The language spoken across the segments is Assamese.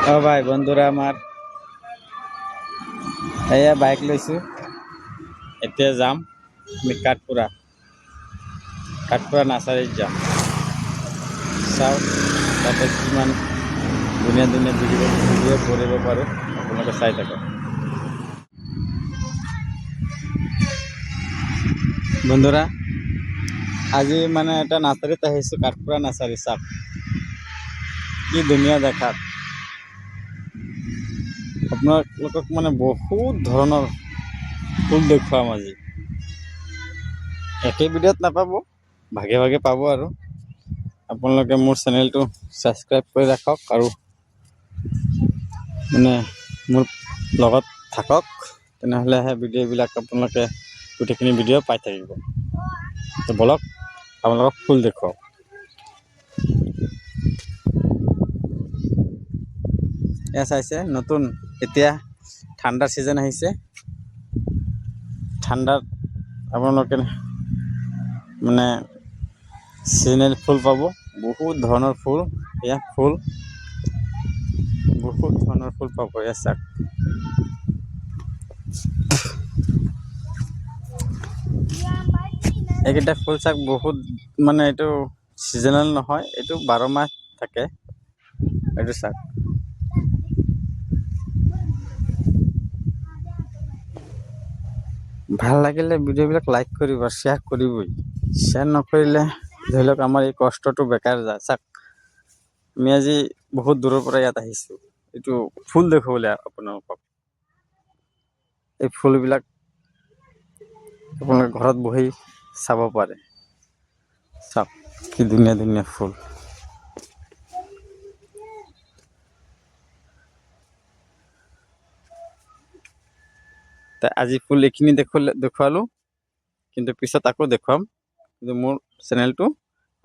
ও ভাই বন্ধুৰা আমাৰ এয়া বাইক লৈছো। এতিয়া যাম আমি কাঠপুৰা নাৰ্চাৰীত যাম। চাওঁ তাতে কিমান ধুনীয়া ধুনীয়া ভিডিঅ' কৰিব পাৰোঁ, আপোনালোকে চাই থাকক। বন্ধুৰা আজি মানে এটা নাৰ্চাৰীত আহিছোঁ, কাঠপুৰা নাৰ্চাৰী। চাওক কি ধুনীয়া দেখাত। আপোনালোকক মানে বহুত ধৰণৰ ফুল দেখুৱাম আজি। একে ভিডিঅ'ত নাপাব, ভাগে ভাগে পাব। আৰু আপোনালোকে মোৰ চেনেলটো ছাবস্ক্ৰাইব কৰি ৰাখক আৰু মানে মোৰ লগত থাকক, তেনেহ'লেহে ভিডিঅ'বিলাক আপোনালোকে গোটেইখিনি ভিডিঅ' পাই থাকিব। তো বলক আপোনালোকক ফুল দেখুৱাওক। এয়া চাইছে নতুন, এতিয়া ঠাণ্ডাৰ ছিজন আহিছে। ঠাণ্ডাত আপোনালোকে মানে চিজনেল ফুল পাব, বহুত ধৰণৰ ফুল। এয়া ফুল বহুত ধৰণৰ ফুল পাব। এয়া চাওক, এইকেইটা ফুল চাওক, বহুত মানে এইটো চিজনেল নহয়, এইটো 12 মাহ থাকে। এইটো চাওক, ভাল লাগিলে ভিডিঅ'বিলাক লাইক কৰিব, শ্বেয়াৰ কৰিবই। শ্বেয়াৰ নকৰিলে ধৰি লওক আমাৰ এই কষ্টটো বেকাৰ যায়। চাওক আমি আজি বহুত দূৰৰ পৰা ইয়াত আহিছোঁ, এইটো ফুল দেখুৱাবলৈ আপোনালোকক। এই ফুলবিলাক আপোনালোকে ঘৰত বহি চাব পাৰে। চাওক কি ধুনীয়া ধুনীয়া ফুল। আজি ফুল এইখিনি দেখুৱালোঁ, কিন্তু পিছত আকৌ দেখুৱাম। কিন্তু মোৰ চেনেলটো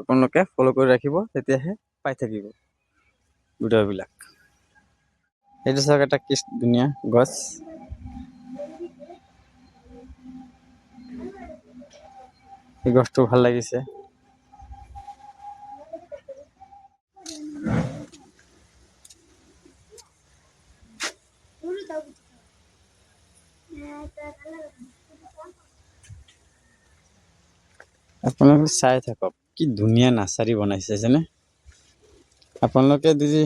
আপোনালোকে ফ'ল' কৰি ৰাখিব, তেতিয়াহে পাই থাকিব ভিডিঅ'বিলাক। এইটো চাওক, এটা কি ধুনীয়া গছ। এই গছটো ভাল লাগিছে। আপোনালোকে চাই থাকক, কি ধুনীয়া নাৰ্চাৰী বনাইছে যেনে। আপোনালোকে যদি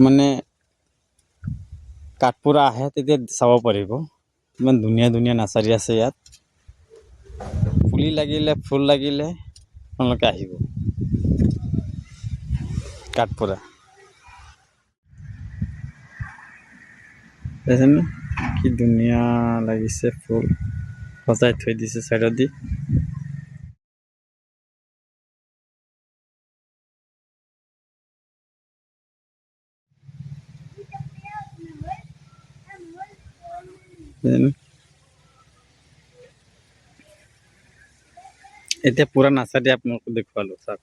মানে কাঠপুৰা আহে তেতিয়া চাব পাৰিব, ইমান ধুনীয়া ধুনীয়া নাৰ্চাৰী আছে ইয়াত। পুলি লাগিলে, ফুল লাগিলে আপোনালোকে আহিব কাঠপুৰা। দেখিছেনে কি ধুনীয়া লাগিছে, ফুল সজাই থৈ দিছে চাইডত দি। এতিয়া পুৰা নাৰ্চাৰী আপোনালোকক দেখুৱালো। চাওক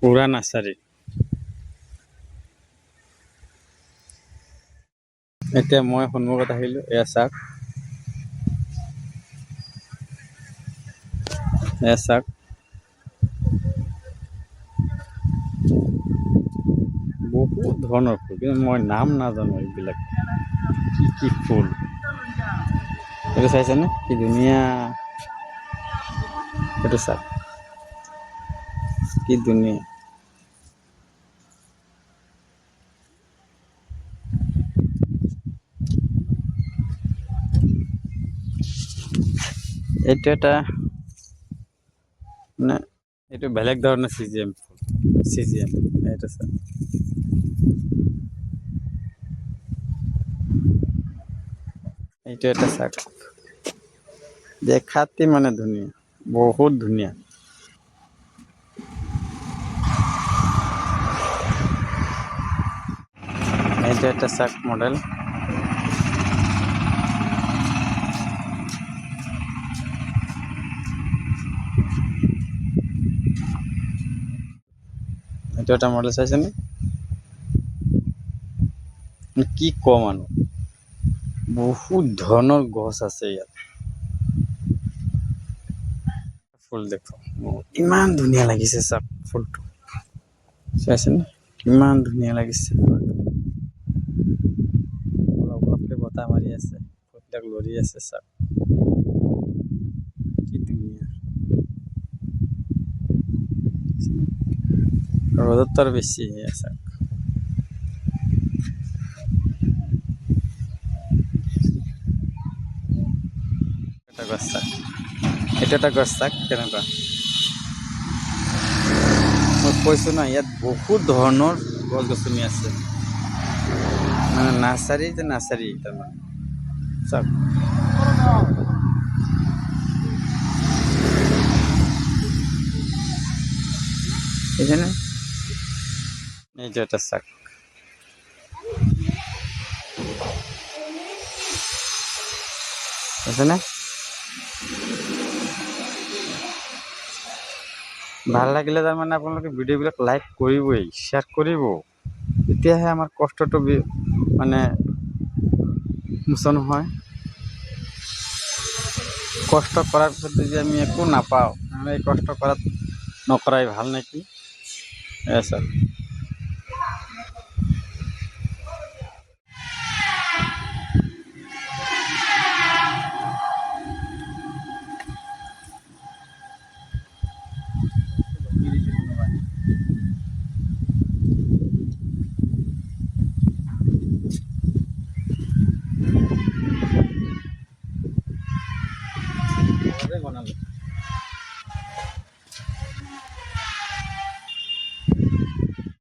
পুৰা নাৰ্চাৰী। এতিয়া মই সন্মুখত আহিলোঁ। এয়া চাওক, এয়া চাওক, বহুত ধৰণৰ ফুল, কিন্তু মই নাম নাজানো এইবিলাক কি কি ফুল। এইটো চাইছেনে কি ধুনীয়া, এইটো চাওক কি ধুনীয়া। এইটো এটা মানে এইটো বেলেগ ধৰণৰ চিজিএম ফুল। এইটো চাওক, এইটো এটা চাওক, দেখাতে মানে ধুনীয়া, বহুত ধুনীয়া। এইটো একটা চাক মডেল। এইটো একটা মডেল চাইছেনে, কি কম আৰু বহুত ধৰণৰ গছ আছে ইয়াত। ফুল দেখো, ইমান ধুনীয়া লাগিছে চাওক ফুলটো, চাইছেনে ইমান ধুনীয়া লাগিছে। অলপ অলপকে বতাহ মাৰি আছে, ফুলবিলাক লৰি আছে চাওক, কি ধুনীয়া। ৰ'দত আৰু বেছি চাওক, এটা গছ চাওক, এইটো এটা গছ চাওক কেনেকুৱা। মই কৈছোঁ না, ইয়াত বহুত ধৰণৰ গছ গছনি আছে, মানে নাৰ্চাৰী যে নাৰ্চাৰী তাৰমানে চাওক। এখানে এই যে এটা চাক, বুঝছেনে? ভাল লাগিলে তাৰমানে আপোনালোকে ভিডিঅ'বিলাক লাইক কৰিবই, শ্বেয়াৰ কৰিব, তেতিয়াহে আমাৰ কষ্টটো মানে মোচন হয়। কষ্ট কৰাৰ পিছত যদি আমি একো নাপাওঁ, আমি এই কষ্ট কৰাত নকৰাই ভাল নেকি? চাওক।